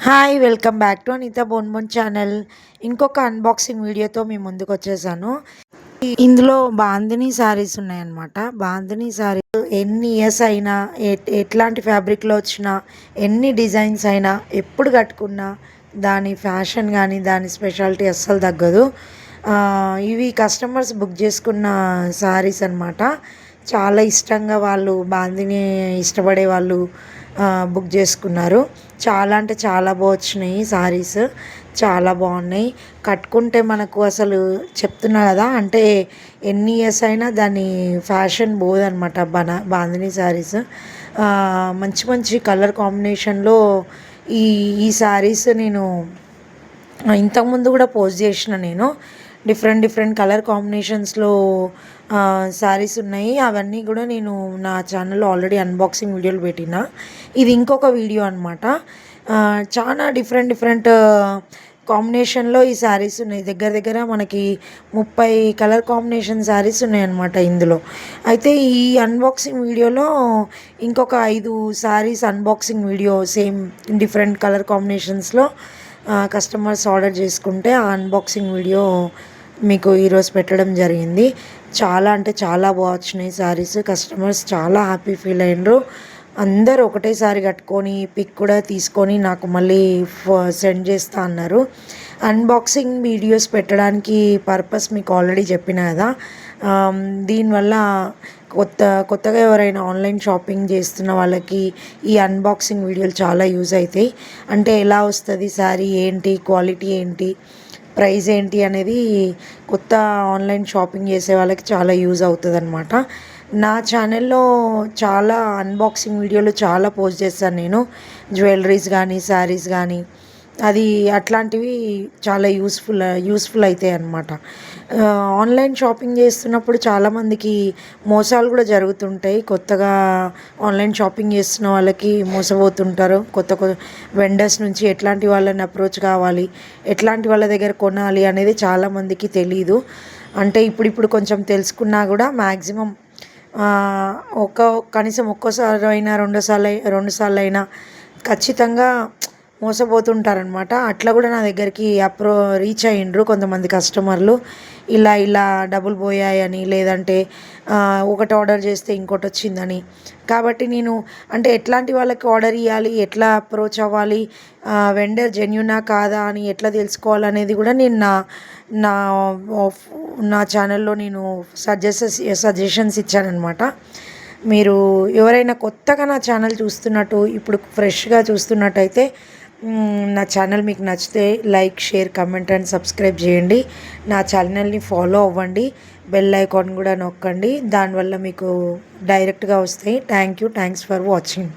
Hi welcome back to Anitha బోన్ channel. ఇంకొక unboxing వీడియోతో మీ ముందుకు వచ్చేసాను. ఇందులో బాందిని శారీస్ ఉన్నాయన్నమాట. బాందిని శారీ ఎన్ని ఇయర్స్ అయినా ఎట్లాంటి ఫ్యాబ్రిక్లో వచ్చినా ఎన్ని డిజైన్స్ అయినా ఎప్పుడు కట్టుకున్నా దాని ఫ్యాషన్ కానీ దాని స్పెషాలిటీ అస్సలు తగ్గదు. ఇవి కస్టమర్స్ బుక్ చేసుకున్న శారీస్ అన్నమాట. చాలా ఇష్టంగా వాళ్ళు బాందిని ఇష్టపడే వాళ్ళు బుక్ చేసుకున్నారు. చాలా అంటే చాలా వచ్చినాయి శారీస్. చాలా బాగున్నాయి. కట్టుకుంటే మనకు అసలు చెప్తున్నా కదా, అంటే ఎన్ని ఇయర్స్ అయినా దాని ఫ్యాషన్ పోదనమాట. బాందిని శారీస్ మంచి మంచి కలర్ కాంబినేషన్లో ఈ ఈ శారీస్ నేను ఇంతకుముందు కూడా పోస్ట్ చేసిన. నేను డిఫరెంట్ డిఫరెంట్ కలర్ కాంబినేషన్స్లో శారీస్ ఉన్నాయి. అవన్నీ కూడా నేను నా ఛానల్లో ఆల్రెడీ అన్బాక్సింగ్ వీడియోలు పెట్టిన. ఇది ఇంకొక వీడియో అనమాట. చాలా డిఫరెంట్ డిఫరెంట్ కాంబినేషన్లో ఈ శారీస్ ఉన్నాయి. దగ్గర దగ్గర మనకి 30 కలర్ కాంబినేషన్ శారీస్ ఉన్నాయన్నమాట ఇందులో. అయితే ఈ అన్బాక్సింగ్ వీడియోలో ఇంకొక 5 saris unboxing video same different colour కాంబినేషన్స్లో కస్టమర్స్ ఆర్డర్ చేసుకుంటే ఆ అన్బాక్సింగ్ వీడియో మీకు ఈరోజు పెట్టడం జరిగింది. చాలా అంటే చాలా వచ్చినాయి శారీస్. కస్టమర్స్ చాలా హ్యాపీ ఫీల్ అయినరు. అందరూ ఒకటేసారి కట్టుకొని పిక్ కూడా తీసుకొని నాకు మళ్ళీ సెండ్ చేస్తా అన్నారు. అన్బాక్సింగ్ వీడియోస్ పెట్టడానికి పర్పస్ మీకు ఆల్రెడీ చెప్పిన కదా. దీనివల్ల కొత్తగా ఎవరైనా ఆన్లైన్ షాపింగ్ చేస్తున్న వాళ్ళకి ఈ అన్బాక్సింగ్ వీడియోలు చాలా యూజ్ అవుతాయి. అంటే ఎలా వస్తుంది శారీ, ఏంటి క్వాలిటీ, ఏంటి ప్రైస్ ఏంటి అనేది కొత్త ఆన్లైన్ షాపింగ్ చేసే వాళ్ళకి చాలా యూజ్ అవుతుంది అనమాట. నా ఛానల్లో చాలా అన్బాక్సింగ్ వీడియోలు చాలా పోస్ట్ చేస్తాను నేను. జ్యువెలరీస్ కానీ శారీస్ కానీ అది అట్లాంటివి చాలా యూస్ఫుల్ అవుతాయి అన్నమాట. ఆన్లైన్ షాపింగ్ చేస్తున్నప్పుడు చాలామందికి మోసాలు కూడా జరుగుతుంటాయి. కొత్తగా ఆన్లైన్ షాపింగ్ చేస్తున్న వాళ్ళకి మోసపోతుంటారు. కొత్త వెండర్స్ నుంచి ఎట్లాంటి వాళ్ళని అప్రోచ్ కావాలి, ఎట్లాంటి వాళ్ళ దగ్గర కొనాలి అనేది చాలామందికి తెలీదు. అంటే ఇప్పుడు కొంచెం తెలుసుకున్నా కూడా మ్యాక్సిమం కనీసం ఒక్కోసారి అయినా రెండు సార్లు అయినా ఖచ్చితంగా మోసపోతుంటారనమాట. అట్లా కూడా నా దగ్గరికి రీచ్ అయ్యిండ్రు కొంతమంది కస్టమర్లు. ఇలా డబ్బులు పోయాయని, లేదంటే ఒకటి ఆర్డర్ చేస్తే ఇంకోటి వచ్చిందని. కాబట్టి నేను అంటే ఎట్లాంటి వాళ్ళకి ఆర్డర్ ఇవ్వాలి, ఎట్లా అప్రోచ్ అవ్వాలి, వెండర్ జెన్యూనా కాదా అని ఎట్లా తెలుసుకోవాలనేది కూడా నేను నా నా ఛానల్లో నేను సజెషన్స్ ఇచ్చానమాట. మీరు ఎవరైనా కొత్తగా నా ఛానల్ చూస్తున్నట్టు, ఇప్పుడు ఫ్రెష్గా చూస్తున్నట్టయితే నా ఛానల్ మీకు నచ్చితే like, share, comment and subscribe చేయండి. నా ఛానల్ని ఫాలో అవ్వండి. బెల్ ఐకాన్ కూడా నొక్కండి. దానివల్ల మీకు డైరెక్ట్గా వస్తాయి. Thanks for watching.